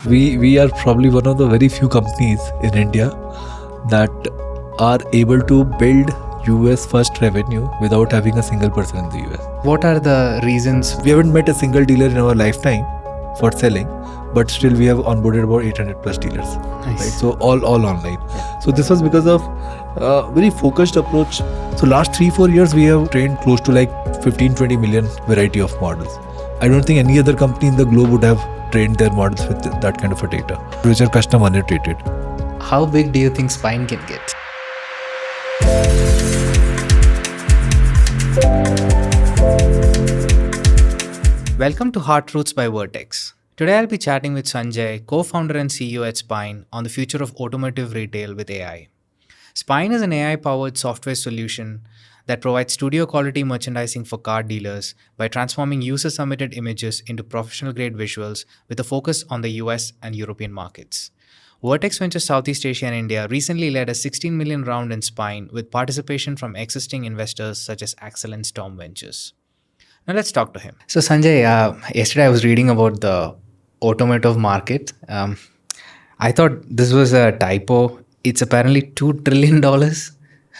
We are probably one of the very few companies in India that are able to build US first revenue without having a single person in the US. What are the reasons? We haven't met a single dealer in our lifetime for selling, but still we have onboarded about 800 plus dealers. Nice. Right? So all online. Yeah. So this was because of very focused approach. So last 3-4 years we have trained close to like 15-20 million variety of models. I don't think any other company in the globe would have trained their models with that kind of a data, which are custom annotated. How big do you think Spyne can get? Welcome to Hard Truths by Vertex. Today I'll be chatting with Sanjay, co-founder and CEO at Spyne, on the future of automotive retail with AI. Spyne is an AI-powered software solution that provides studio-quality merchandising for car dealers by transforming user-submitted images into professional-grade visuals with a focus on the US and European markets. Vertex Ventures Southeast Asia and India recently led a 16 million round in Spyne with participation from existing investors such as Axel and Storm Ventures. Now let's talk to him. So Sanjay, yesterday I was reading about the automotive market. I thought this was a typo. It's apparently $2 trillion.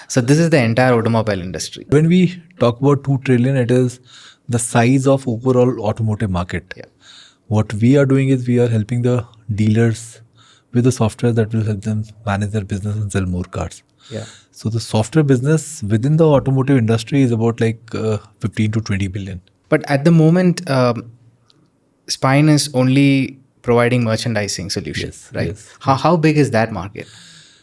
So this is the entire automobile industry. When we talk about 2 trillion, it is the size of overall automotive market. Yeah. What we are doing is we are helping the dealers with the software that will help them manage their business and sell more cars. Yeah. So the software business within the automotive industry is about like 15 to 20 billion. But at the moment, Spyne is only providing merchandising solutions, Yes, right? yes, How big is that market?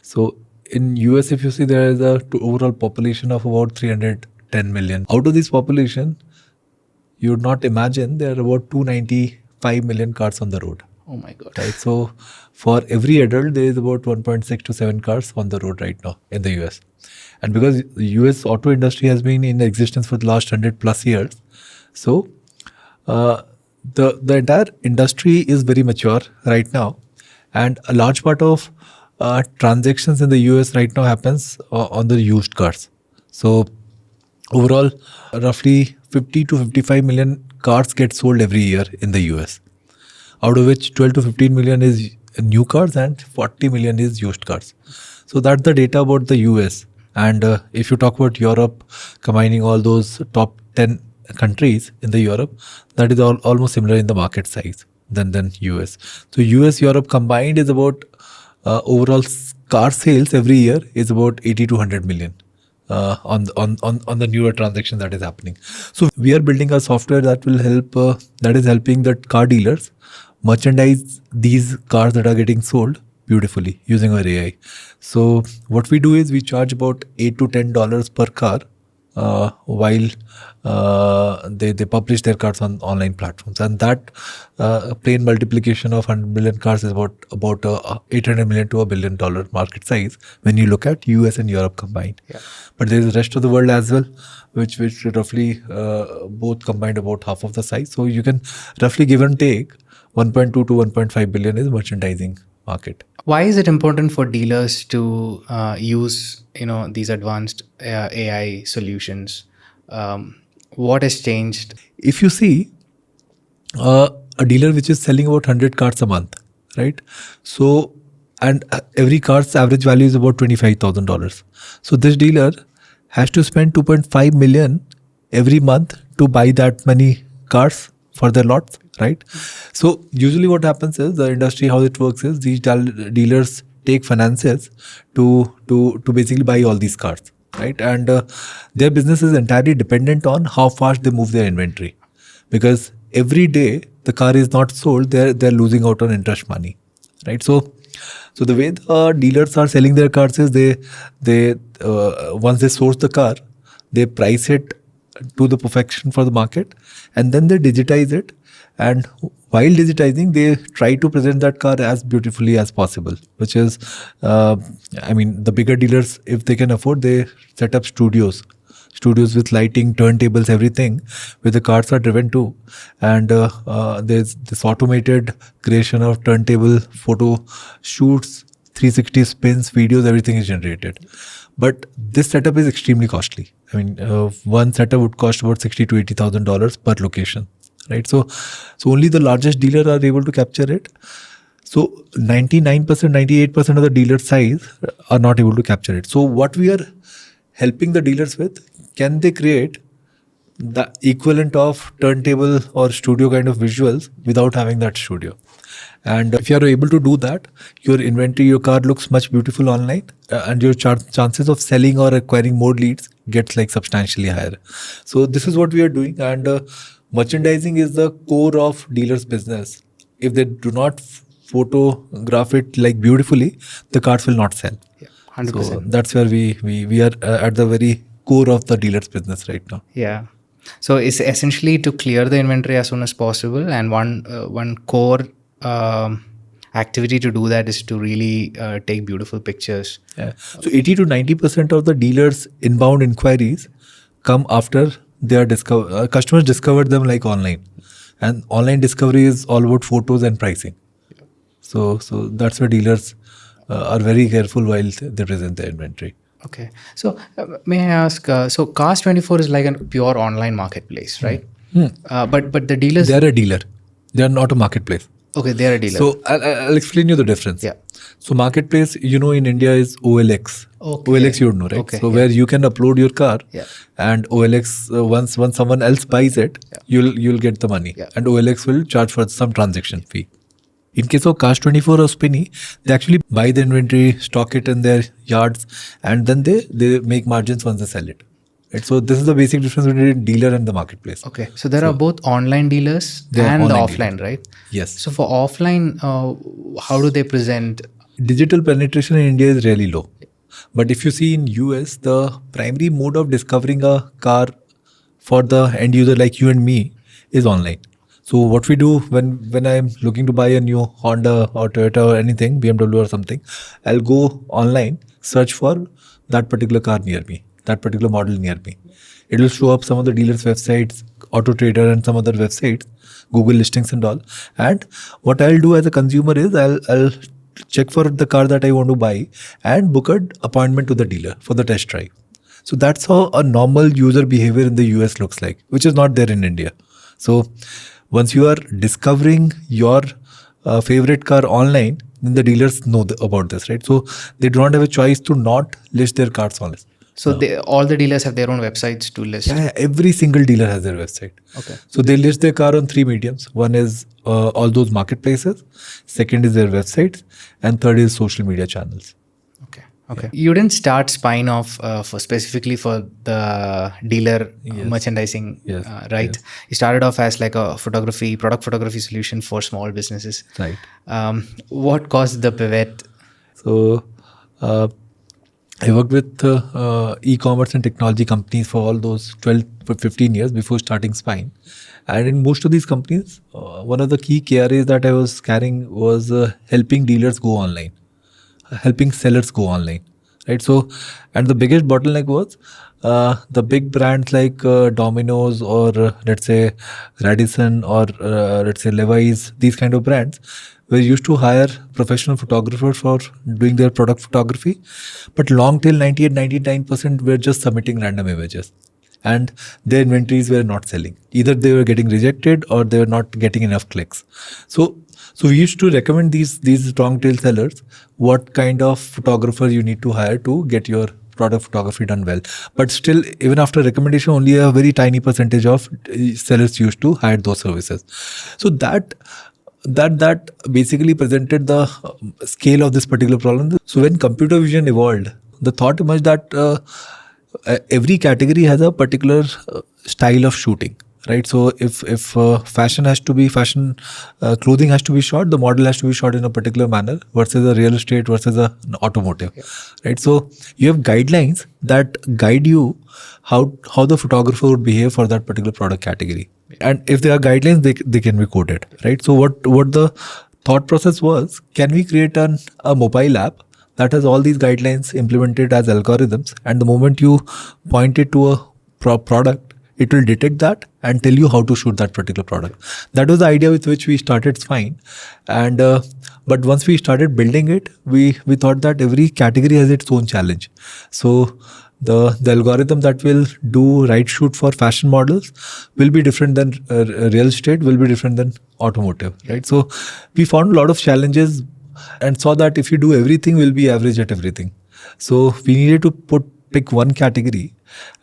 So in US, if you see, there is a overall population of about 310 million. Out of this population, you would not imagine there are about 295 million cars on the road. Oh my God. Right. So for every adult, there is about 1.6 to 7 cars on the road right now in the US. And because the US auto industry has been in existence for the last 100 plus years, so the entire industry is very mature right now. And a large part of transactions in the US right now happens on the used cars. So overall, roughly 50 to 55 million cars get sold every year in the US. Out of which 12 to 15 million is new cars and 40 million is used cars. So that's the data about the US. And if you talk about Europe, combining all those top 10 countries in the Europe, that is almost similar in the market size than US. So US, Europe combined is about overall car sales every year is about 80 to 100 million. On the newer transaction that is happening. So we are building a software that will help, that is helping the car dealers merchandise these cars that are getting sold beautifully using our AI. So what we do is we charge about $8 to $10 per car while they publish their cars on online platforms, and that plain multiplication of 100 million cars is about 800 million to $1 billion market size when you look at US and Europe combined. Yeah. But there is the rest of the world as well, which roughly both combined about half of the size. So you can roughly give and take 1.2 to 1.5 billion is merchandising market. Why is it important for dealers to use these advanced AI solutions? What has changed? If you see a dealer which is selling about 100 cars a month, right? So, and every car's average value is about $25,000. So this dealer has to spend 2.5 million every month to buy that many cars for their lots, right? So usually what happens is the industry, how it works is these dealers take finances to basically buy all these cars, right? And their business is entirely dependent on how fast they move their inventory, because every day the car is not sold, they're losing out on interest money, right? So the way the dealers are selling their cars is they once they source the car, they price it to the perfection for the market, and then they digitize it. And while digitizing, they try to present that car as beautifully as possible, which is, the bigger dealers, if they can afford, they set up studios with lighting, turntables, everything, where the cars are driven to. And there's this automated creation of turntable photo shoots, 360 spins, videos, everything is generated. But this setup is extremely costly. One setup would cost about $60,000 to $80,000 per location, right? So only the largest dealer are able to capture it. So 99%, 98% of the dealer size are not able to capture it. So what we are helping the dealers with, can they create the equivalent of turntable or studio kind of visuals without having that studio? And if you are able to do that, your inventory, your car looks much beautiful online, and your chances of selling or acquiring more leads gets like substantially higher. So this is what we are doing, and merchandising is the core of dealers' business. If they do not photograph it like beautifully, the cars will not sell. Yeah, So 100%. that's where we are at the very core of the dealer's business right now. Yeah. So it's essentially to clear the inventory as soon as possible, and one core activity to do that is to really take beautiful pictures. Yeah. So 80 to 90% of the dealers' inbound inquiries come after they are customers discovered them like online, and online discovery is all about photos and pricing. So that's where dealers are very careful while they present their inventory. Okay. So may I ask? So Cars24 is like a pure online marketplace, right? But the dealers. They are a dealer. They are not a marketplace. Okay, they are a dealer. So I'll explain you the difference. Yeah. So marketplace, in India is OLX. Okay. OLX you would know, right? Okay, So where you can upload your car, Yeah. and OLX once someone else buys it, you'll get the money, Yeah. and OLX will charge for some transaction fee. In case of Cars24 or Spyne, they actually buy the inventory, stock it in their yards, and then they make margins once they sell it. Right? So this is the basic difference between dealer and the marketplace. Okay. So there are both online dealers They are and the online offline, right? Yes. So for offline, how do they present? Digital penetration in India is really low. But if you see in US, the primary mode of discovering a car for the end user like you and me is online. So what we do when I'm looking to buy a new Honda or Toyota or anything, BMW or something, I'll go online, search for that particular car near me, that particular model near me. It will show up some of the dealers' websites, Auto Trader and some other websites, Google listings and all. And what I'll do as a consumer is I'll check for the car that I want to buy and book an appointment to the dealer for the test drive. So that's how a normal user behavior in the US looks like, which is not there in India. So once you are discovering your favorite car online, then the dealers know about this, right? So they do not have a choice to not list their cars online. So all the dealers have their own websites to list. Yeah, every single dealer has their website. Okay. So they list their car on three mediums. One is all those marketplaces, second is their websites, and third is social media channels. Okay. Okay. You didn't start Spyne off for specifically for the dealer merchandising, Yes. right? You started off as like a product photography solution for small businesses. Right. What caused the pivot? So I worked with e-commerce and technology companies for all those 12 to 15 years before starting Spyne. And in most of these companies, one of the key KRAs that I was carrying was helping dealers go online, helping sellers go online, right? So, and the biggest bottleneck was the big brands like Domino's or let's say Radisson or let's say Levi's, these kind of brands were used to hire professional photographers for doing their product photography, but long till 98-99% were just submitting random images, and their inventories were not selling. Either they were getting rejected or they were not getting enough clicks. So we used to recommend these long tail sellers what kind of photographer you need to hire to get your product photography done well. But still, even after recommendation, only a very tiny percentage of sellers used to hire those services. So that basically presented the scale of this particular problem. So when computer vision evolved, the thought emerged that every category has a particular style of shooting, right? So if fashion has to be clothing has to be shot, the model has to be shot in a particular manner versus a real estate versus an automotive, right? So you have guidelines that guide you how the photographer would behave for that particular product category. And if there are guidelines, they can be coded, right? So what the thought process was, can we create a mobile app that has all these guidelines implemented as algorithms, and the moment you point it to a product, it will detect that and tell you how to shoot that particular product. That was the idea with which we started Spyne. And but once we started building it, we thought that every category has its own challenge. So the algorithm that will do right shoot for fashion models will be different than real estate, will be different than automotive, right? So we found a lot of challenges and saw that if you do everything, we'll be average at everything. So we needed to pick one category,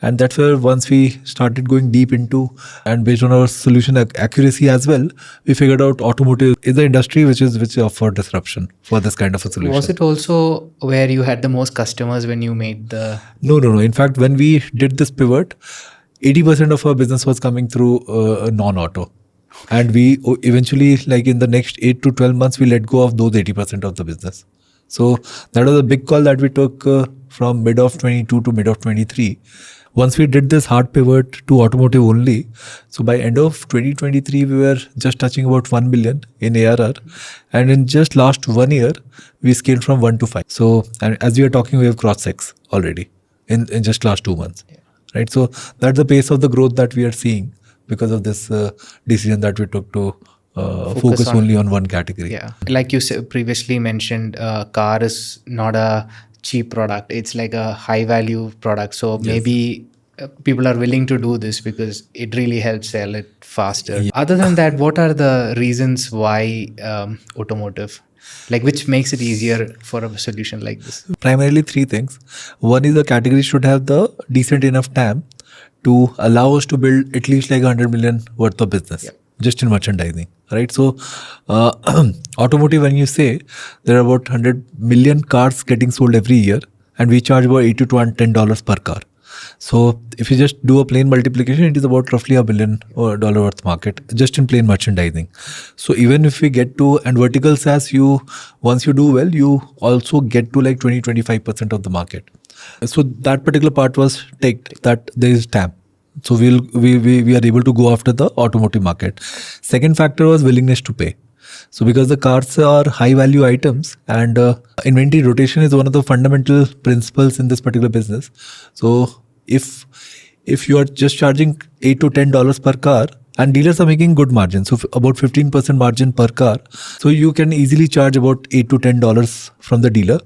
and that's where once we started going deep into, and based on our solution accuracy as well, we figured out automotive is the industry which is offer disruption for this kind of a solution. Was it also where you had the most customers when you made the... No. In fact, when we did this pivot, 80% of our business was coming through non-auto. And we eventually, like in the next 8 to 12 months, we let go of those 80% of the business. So that was a big call that we took from mid of 22 to mid of 23. Once we did this hard pivot to automotive only, so by end of 2023, we were just touching about 1 million in ARR. And in just last 1 year, we scaled from 1 to 5. So, and as we are talking, we have crossed 6 already in just last 2 months. Yeah. Right. So that's the pace of the growth that we are seeing because of this decision that we took to focus only on one category. Yeah. Like you previously mentioned, car is not a cheap product. It's like a high value product. So maybe people are willing to do this because it really helps sell it faster. Yeah. Other than that, what are the reasons why automotive? Like, which makes it easier for a solution like this? Primarily 3 things. One is the category should have the decent enough TAM to allow us to build at least like 100 million worth of business. Yep. Just in merchandising, right? So automotive, when you say there are about 100 million cars getting sold every year, and we charge about $8 to $10 per car. So if you just do a plain multiplication, it is about roughly $1 billion worth market just in plain merchandising. So even if we get to, and vertical SaaS, once you do well, you also get to like 20-25% of the market. So that particular part was take that there is TAM. So we are able to go after the automotive market. Second factor was willingness to pay. So because the cars are high value items, and inventory rotation is one of the fundamental principles in this particular business. So if you are just charging $8 to $10 per car, and dealers are making good margins, so about 15% margin per car, so you can easily charge about $8 to $10 from the dealer.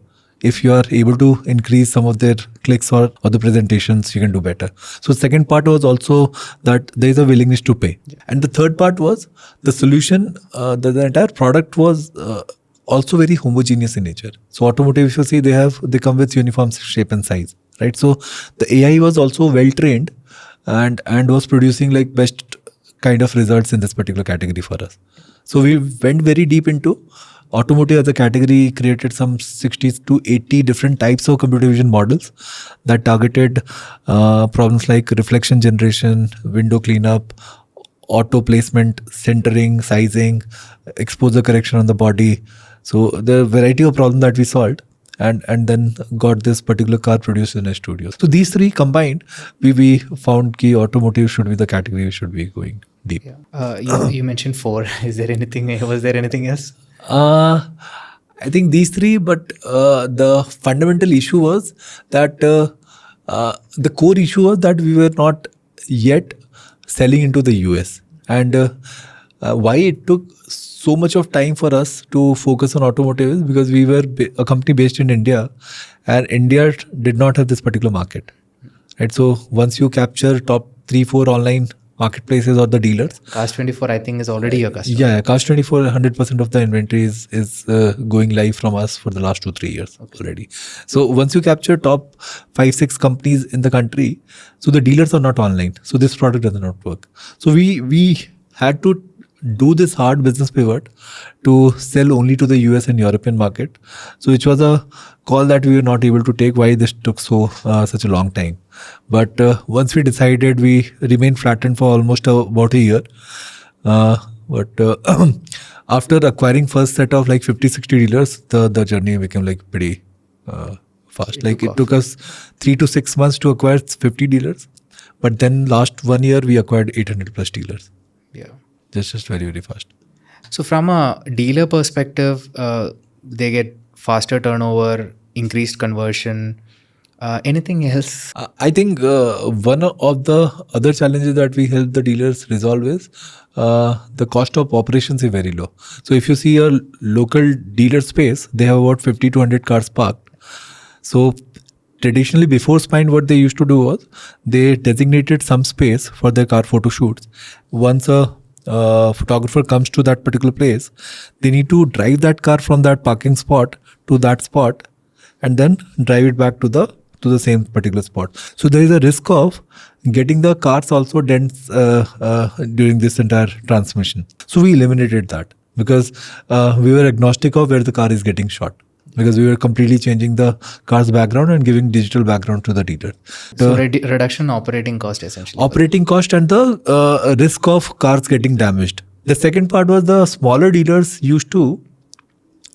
If you are able to increase some of their clicks or the presentations, you can do better. So second part was also that there is a willingness to pay. And the third part was the solution, the entire product was also very homogeneous in nature. So automotive, if you see, they come with uniform shape and size, right? So the AI was also well trained and was producing like best kind of results in this particular category for us. So we went very deep into automotive as a category, created some 60 to 80 different types of computer vision models that targeted problems like reflection generation, window cleanup, auto placement, centering, sizing, exposure correction on the body. So the variety of problems that we solved, and then got this particular car produced in a studio. So these 3 combined, we found key automotive should be the category we should be going deep. Yeah. You mentioned 4. Was there anything else? I think these 3, but the fundamental issue was that the core issue was that we were not yet selling into the US. And why it took so much of time for us to focus on automotive is because we were a company based in India, and India did not have this particular market. Right? So once you capture top 3-4 online marketplaces or the dealers. Cars24, I think, is already your customer. Yeah, Cars24, 100% of the inventory is going live from us for the last 2-3 years already. So once you capture top 5-6 companies in the country, so the dealers are not online. So this product does not work. So we had to do this hard business pivot to sell only to the US and European market. So which was a call that we were not able to take. Why this took such a long time. But once we decided, we remained flattened for almost about a year. But after acquiring first set of like 50-60 dealers, the journey became like pretty fast. It took us 3 to 6 months to acquire 50 dealers. But then last 1 year, we acquired 800 plus dealers. Yeah. Just very, very fast. So from a dealer perspective, they get faster turnover, increased conversion. Anything else? I think one of the other challenges that we help the dealers resolve is the cost of operations is very low. So if you see a local dealer space, they have about 50 to 100 cars parked. So Traditionally, before Spyne, what they used to do was they designated some space for their car photo shoots. Once a photographer comes to that particular place, they need to drive that car from that parking spot to that spot and then drive it back to the same particular spot. So there is a risk of getting the cars also dents during this entire transmission. So we eliminated that because we were agnostic of where the car is getting shot, because we were completely changing the car's background and giving digital background to the dealer. So reduction in operating cost essentially. Operating cost and the risk of cars getting damaged. The second part was the smaller dealers used to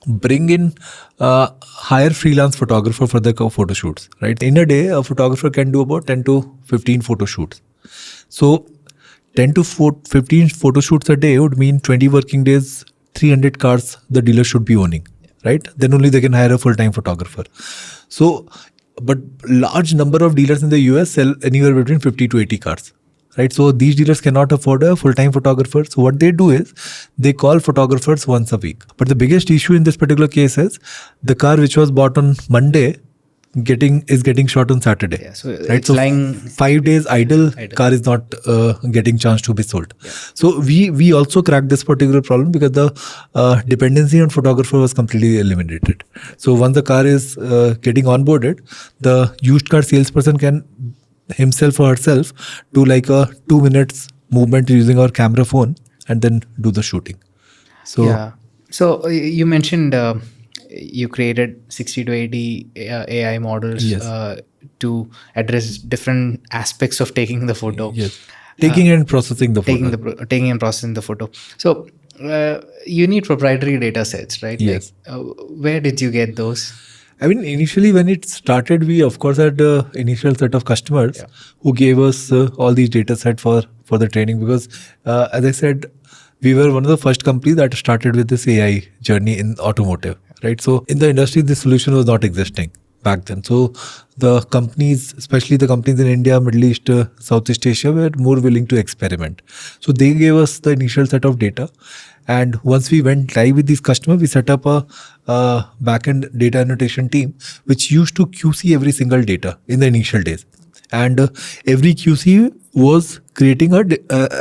bring in hire freelance photographer for the photo shoots, right? In a day, a photographer can do about 10 to 15 photo shoots. So 10 to 15 photo shoots a day would mean 20 working days, 300 cars the dealer should be owning, right? Then only they can hire a full-time photographer. So, but large number of dealers in the US sell anywhere between 50 to 80 cars, right? So these dealers cannot afford a full-time photographer. So what they do is they call photographers once a week. But the biggest issue in this particular case is the car which was bought on Monday is getting shot on Saturday. Yeah, so right? it's So lying 5 days idle, car is not getting chance to be sold. Yeah. So we also cracked this particular problem because the dependency on photographer was completely eliminated. So once the car is getting onboarded, the used car salesperson can himself or herself do like a 2 minutes movement using our camera phone and then do the shooting. So yeah. So you mentioned you created 60 to 80 AI models Yes. to address different aspects of taking the photo. Yes. Taking and processing the photo. Taking and processing the photo. So you need proprietary data sets, right? Yes. Like, where did you get those? I mean, initially when it started, we of course had an initial set of customers who gave us all these data set for the training, because as I said, we were one of the first companies that started with this AI journey in automotive, right? So in the industry, this solution was not existing back then. So the companies, especially the companies in India, Middle East, Southeast Asia, were more willing to experiment. So they gave us the initial set of data. And once we went live with these customers, we set up a backend data annotation team, which used to QC every single data in the initial days. And every QC was creating a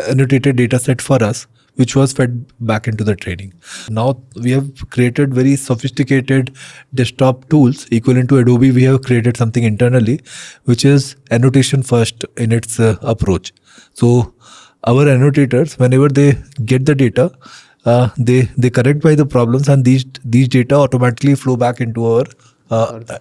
annotated data set for us, which was fed back into the training. Now we have created very sophisticated desktop tools equivalent to Adobe. We have created something internally, which is annotation first in its approach. So our annotators, whenever they get the data, they correct by the problems, and these data automatically flow back into our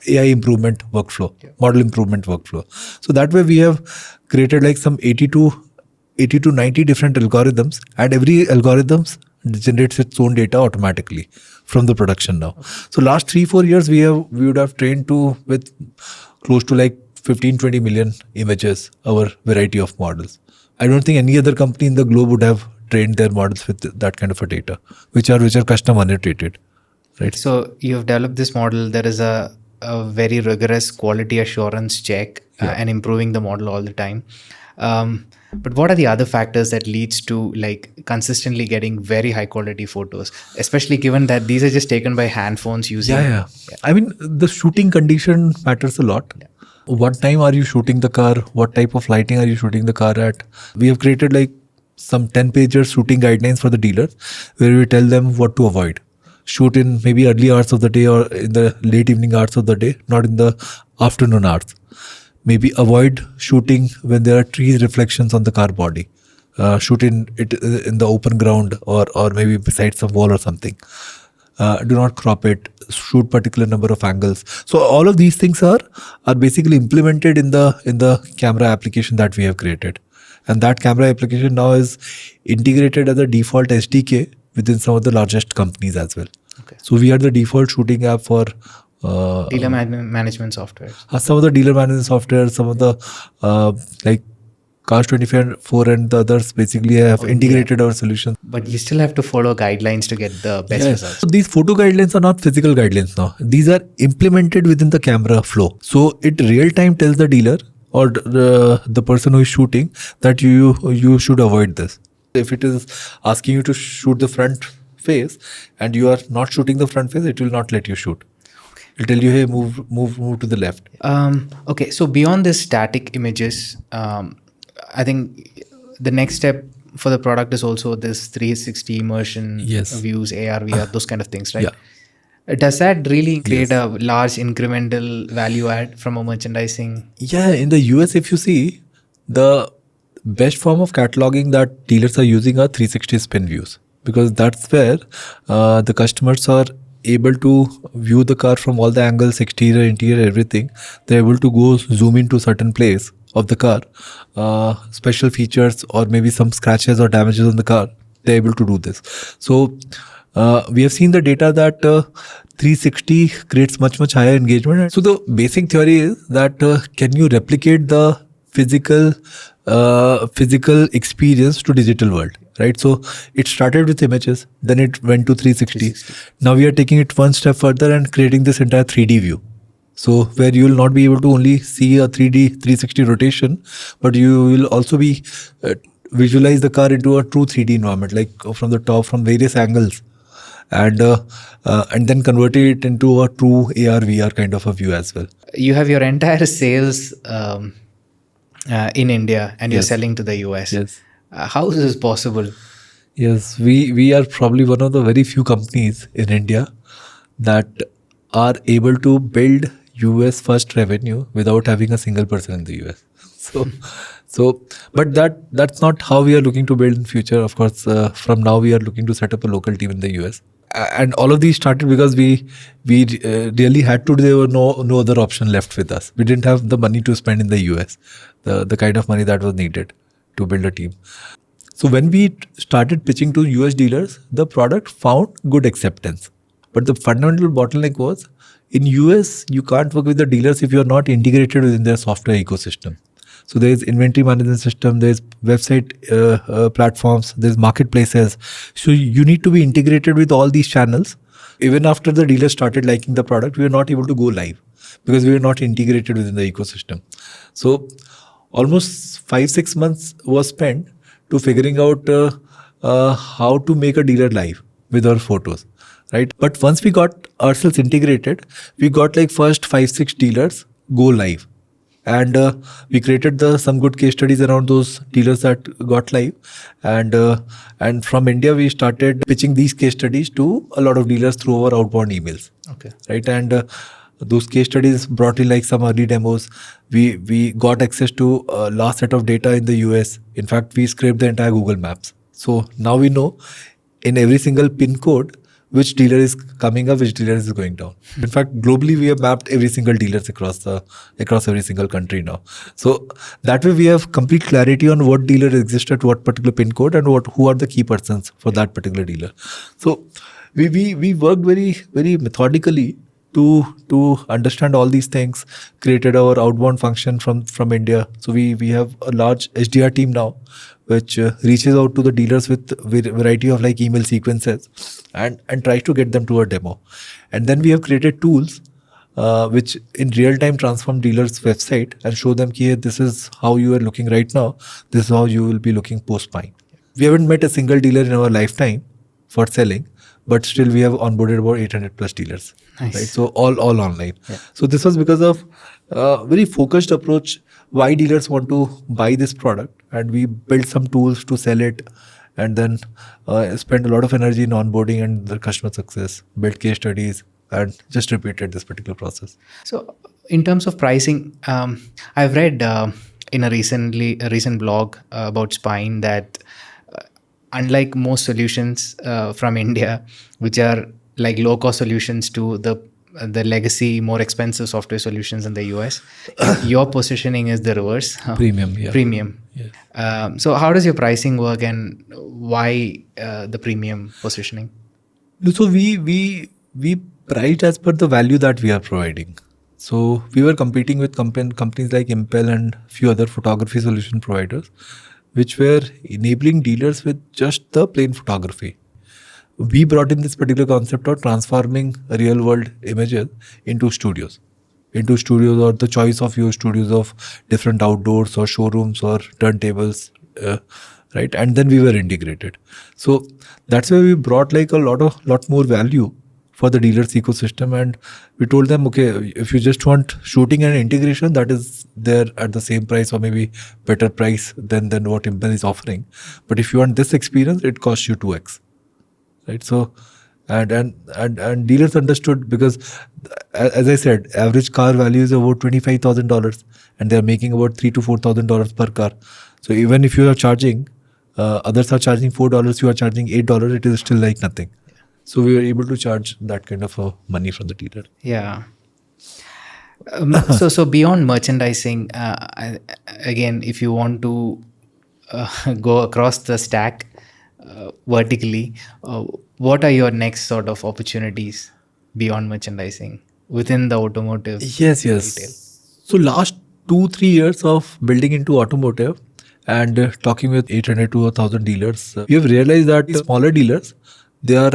AI improvement workflow, model improvement workflow. So that way we have created like some 80 to 90 different algorithms, and every algorithm generates its own data automatically from the production now. So last 3-4 years we would have trained with close to like 15-20 million images, our variety of models. I don't think any other company in the globe would have trained their models with that kind of a data, which are custom annotated, right? So you've developed this model. There is a very rigorous quality assurance check and improving the model all the time. But what are the other factors that leads to like consistently getting very high quality photos, especially given that these are just taken by hand phones using? Yeah. I mean, the shooting condition matters a lot. Yeah. What time are you shooting the car? What type of lighting are you shooting the car at? We have created like some 10-pager shooting guidelines for the dealers, where we tell them what to avoid. Shoot in maybe early hours of the day or in the late evening hours of the day, not in the afternoon hours. Maybe avoid shooting when there are trees reflections on the car body. Shoot in the open ground or maybe beside some wall or something. Do not crop it. Shoot particular number of angles. So all of these things are basically implemented in the camera application that we have created, and that camera application now is integrated as a default SDK within some of the largest companies as well. Okay. So we are the default shooting app for dealer management software. Some of the dealer management software, some of the like Cars24 and the others basically have integrated our solution. But you still have to follow guidelines to get the best results. So these photo guidelines are not physical guidelines now. These are implemented within the camera flow. So it real time tells the dealer or the person who is shooting that you should avoid this. If it is asking you to shoot the front face and you are not shooting the front face, it will not let you shoot. Okay. It'll tell you, hey, move to the left. Okay, so beyond this static images, I think the next step for the product is also this 360 immersion Yes. views, AR, VR, those kind of things, right? Yeah. Does that really create Yes. a large incremental value add from a merchandising? Yeah, in the US, if you see, the best form of cataloging that dealers are using are 360 spin views, because that's where the customers are able to view the car from all the angles, exterior, interior, everything. They're able to go zoom into certain place of the car, special features or maybe some scratches or damages on the car. They're able to do this. So we have seen the data that 360 creates much higher engagement. So the basic theory is that can you replicate the physical experience to digital world, right? So it started with images, then it went to 360. Now we are taking it one step further and creating this entire 3D view. So where you will not be able to only see a 3D 360 rotation, but you will also be visualize the car into a true 3D environment, like from the top, from various angles, and then convert it into a true AR VR kind of a view as well. You have your entire sales in India and you're Yes. selling to the US. Yes. How is this possible? Yes, we are probably one of the very few companies in India that are able to build US first revenue without having a single person in the US. But that's not how we are looking to build in future. Of course, from now we are looking to set up a local team in the US. And all of these started because we really had to. There were no other option left with us. We didn't have the money to spend in the US, the kind of money that was needed to build a team. So when we started pitching to US dealers, the product found good acceptance. But the fundamental bottleneck was, in US, you can't work with the dealers if you're not integrated within their software ecosystem. So there's inventory management system, there's website platforms, there's marketplaces. So you need to be integrated with all these channels. Even after the dealers started liking the product, we were not able to go live because we were not integrated within the ecosystem. So almost 5-6 months was spent to figuring out how to make a dealer live with our photos, right? But once we got ourselves integrated, we got like first 5-6 dealers go live. And we created some good case studies around those dealers that got live. And from India, we started pitching these case studies to a lot of dealers through our outbound emails. Okay. Right. And those case studies brought in like some early demos. We got access to a large set of data in the US. In fact, we scraped the entire Google Maps. So now we know in every single pin code which dealer is coming up, which dealer is going down. In fact, globally, we have mapped every single dealers across every single country now. So that way, we have complete clarity on what dealer exists at what particular pin code and who are the key persons for that particular dealer. So we worked very methodically to understand all these things. Created our outbound function from India. So we have a large SDR team now, which reaches out to the dealers with variety of like email sequences and tries to get them to a demo. And then we have created tools which in real time transform dealers' website and show them, hey, this is how you are looking right now. This is how you will be looking post Spyne. We haven't met a single dealer in our lifetime for selling, but still we have onboarded about 800 plus dealers. Nice. Right? So all online. Yeah. So this was because of very focused approach why dealers want to buy this product, and we built some tools to sell it, and then spend a lot of energy in onboarding and the customer success, built case studies, and just repeated this particular process. So in terms of pricing, I've read in a recent blog about Spyne that unlike most solutions from India, which are like low cost solutions to the legacy, more expensive software solutions in the US, your positioning is the reverse. Premium, yeah. Premium. Yeah. So how does your pricing work, and why the premium positioning? So we priced as per the value that we are providing. So we were competing with companies like Impel and few other photography solution providers, which were enabling dealers with just the plain photography. We brought in this particular concept of transforming real world images into studios or the choice of your studios of different outdoors or showrooms or turntables, right? And then we were integrated. So that's why we brought like a lot more value for the dealers ecosystem, and we told them, okay, if you just want shooting and integration, that is there at the same price or maybe better price than what Impel is offering. But if you want this experience, it costs you 2x, right? So and dealers understood, because as I said, average car value is about $25,000 and they're making about $3,000 to $4,000 per car. So even if you are charging, others are charging $4, you are charging $8, it is still like nothing. So we were able to charge that kind of money from the dealer. Yeah. So beyond merchandising, again, if you want to go across the stack vertically, what are your next sort of opportunities beyond merchandising within the automotive Yes. retail? So last 2-3 years of building into automotive and talking with 800 to 1,000 dealers, we have realized that smaller dealers, they are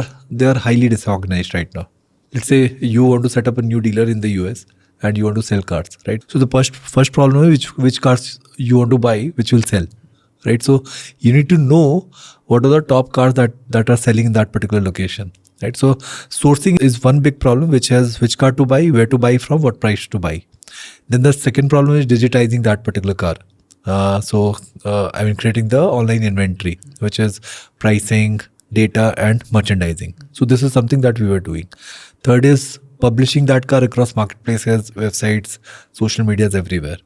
highly disorganized right now. Let's say you want to set up a new dealer in the US and you want to sell cars, right? So the first problem is which cars you want to buy, which will sell, right? So you need to know what are the top cars that are selling in that particular location, right? So sourcing is one big problem, which has which car to buy, where to buy from, what price to buy. Then the second problem is digitizing that particular car. Creating the online inventory, which is pricing, data, and merchandising. So this is something that we were doing. Third is publishing that car across marketplaces, websites, social medias, everywhere.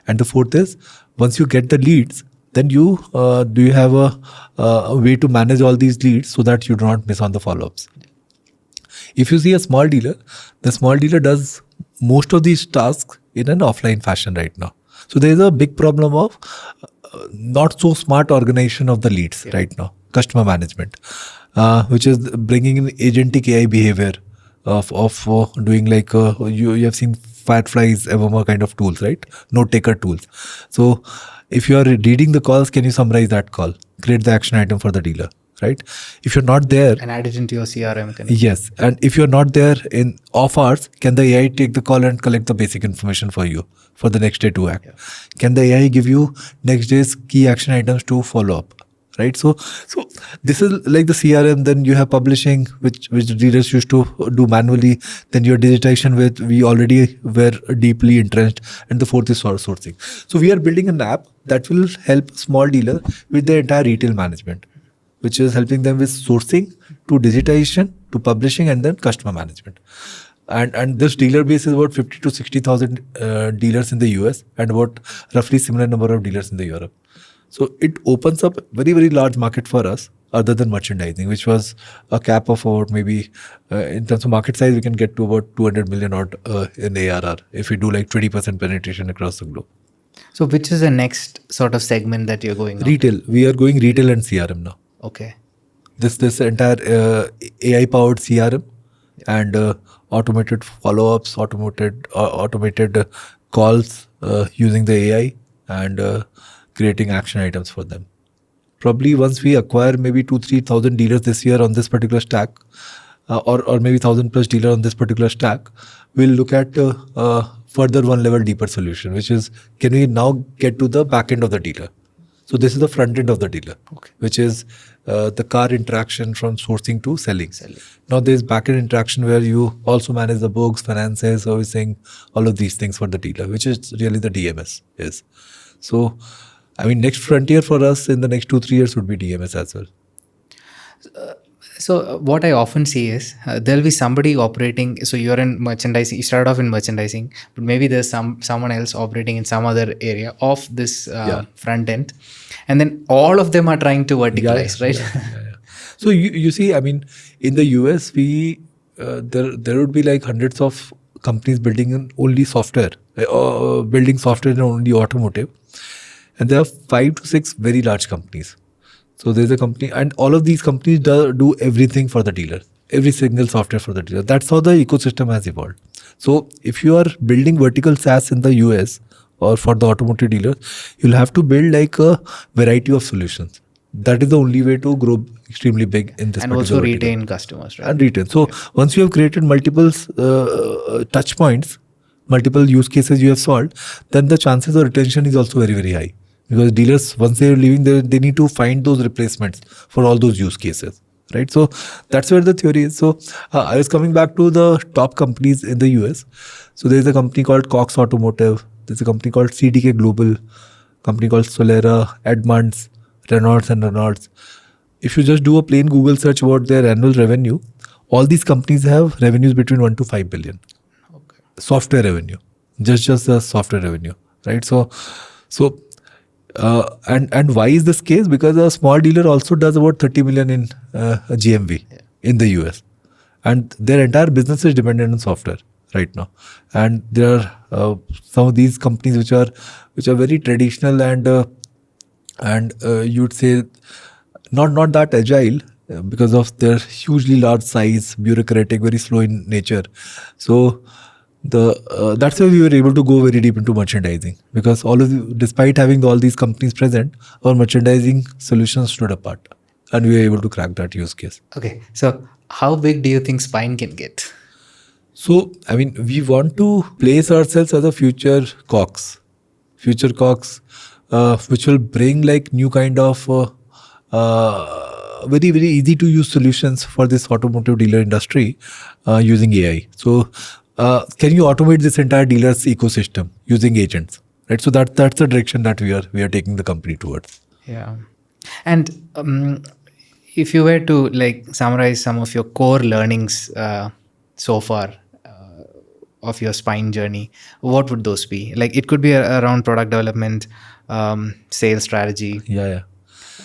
And the fourth is, once you get the leads, then you have a way to manage all these leads so that you do not miss on the follow-ups. If you see a small dealer, the small dealer does most of these tasks in an offline fashion right now. So there is a big problem of not so smart organization of the leads right now, customer management, which is bringing in agentic AI behavior of doing like you have seen Firefly's Evermore kind of tools, right? Note taker tools. So if you are reading the calls, can you summarize that call? Create the action item for the dealer, right? If you're not there And add it into your CRM. Yes, and if you're not there in off hours, can the AI take the call and collect the basic information for you for the next day to act? Yeah. Can the AI give you next day's key action items to follow up? Right. So this is like the CRM. Then you have publishing, which the dealers used to do manually. Then your digitization, with we already were deeply entrenched, and the fourth is sourcing. So we are building an app that will help small dealer with their entire retail management, which is helping them with sourcing to digitization to publishing and then customer management. And this dealer base is about 50 to 60,000 dealers in the US and about roughly similar number of dealers in the Europe. So it opens up very, very large market for us other than merchandising, which was a cap of about maybe in terms of market size, we can get to about 200 million odd in ARR if we do like 20% penetration across the globe. So which is the next sort of segment that you're going on? Retail. We are going retail and CRM now. Okay. This entire AI powered CRM and automated follow-ups, automated calls using the AI and creating action items for them. Probably once we acquire maybe 2,000-3,000 dealers this year on this particular stack, or maybe 1,000 plus dealer on this particular stack, we'll look at further one level deeper solution, which is, can we now get to the back end of the dealer? So this is the front end of the dealer, which is the car interaction from sourcing to selling. Now there's back end interaction where you also manage the books, finances, servicing, all of these things for the dealer, which is really the DMS is. So, I mean, next frontier for us in the next 2-3 years would be DMS as well. So what I often see is there'll be somebody operating. So you're in merchandising. You started off in merchandising, but maybe there's someone else operating in some other area of this front end, and then all of them are trying to verticalize, right? Yeah. So you see, I mean, in the US, there would be like hundreds of companies building in only software, building software in only automotive, and there are 5 to 6 very large companies. So there's a company, and all of these companies do everything for the dealer, every single software for the dealer. That's how the ecosystem has evolved. So if you are building vertical SaaS in the US or for the automotive dealers, you'll have to build like a variety of solutions. That is the only way to grow extremely big in this. And also retain customers, right? And retain. So once you have created multiple touch points, multiple use cases you have solved, then the chances of retention is also very, very high. Because dealers, once they are leaving, they need to find those replacements for all those use cases, right? So that's where the theory is. So I was coming back to the top companies in the US. So there's a company called Cox Automotive. There's a company called CDK Global, company called Solera, Edmunds, Reynolds. If you just do a plain Google search about their annual revenue, all these companies have revenues between 1 to 5 billion. Okay. Software revenue, just the software revenue, right? And why is this case? Because a small dealer also does about 30 million in GMV in the US, and their entire business is dependent on software right now. And there are some of these companies which are very traditional and you'd say not that agile because of their hugely large size, bureaucratic, very slow in nature. So that's why we were able to go very deep into merchandising, because despite having all these companies present, our merchandising solutions stood apart, and we were able to crack that use case. Okay. So how big do you think Spyne can get? So, I mean, we want to place ourselves as a future Cox, which will bring like new kind of very, very easy to use solutions for this automotive dealer industry using AI. So, can you automate this entire dealer's ecosystem using agents? Right. So that's the direction that we are taking the company towards. Yeah. And if you were to like summarize some of your core learnings so far of your Spyne journey, what would those be? Like it could be around product development, sales strategy. Yeah.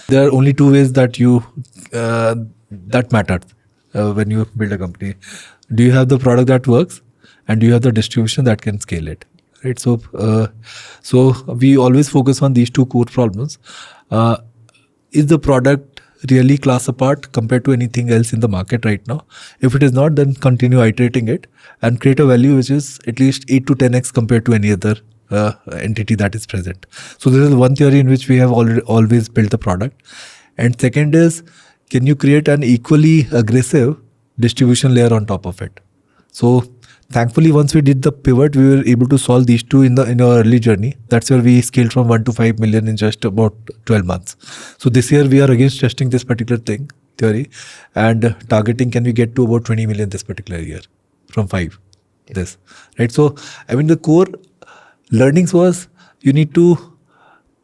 There are only two ways that that matters when you build a company. Do you have the product that works, and do you have the distribution that can scale it? Right. So we always focus on these two core problems. Is the product really class apart compared to anything else in the market right now? If it is not, then continue iterating it and create a value which is at least 8 to 10x compared to any other entity that is present. So this is one theory in which we have always built the product. And second is, can you create an equally aggressive distribution layer on top of it? So thankfully, once we did the pivot, we were able to solve these two in our early journey. That's where we scaled from 1 to 5 million in just about 12 months. So this year we are again testing this particular theory, and targeting can we get to about 20 million this particular year from 5. This, right? So I mean, the core learnings was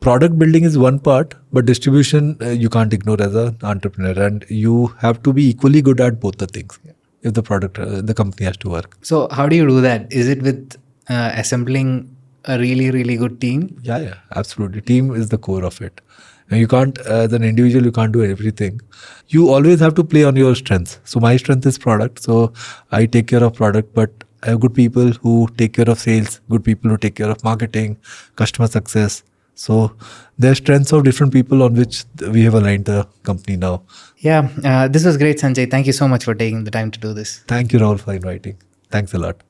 product building is one part, but distribution you can't ignore as an entrepreneur, and you have to be equally good at both the things. If the company has to work. So how do you do that? Is it with assembling a really, really good team? Yeah, absolutely. Team is the core of it. And you can't, as an individual, you can't do everything. You always have to play on your strengths. So my strength is product. So I take care of product, but I have good people who take care of sales, good people who take care of marketing, customer success. So there are strengths of different people on which we have aligned the company now. Yeah, this was great, Sanjay. Thank you so much for taking the time to do this. Thank you, Rahul, for inviting. Thanks a lot.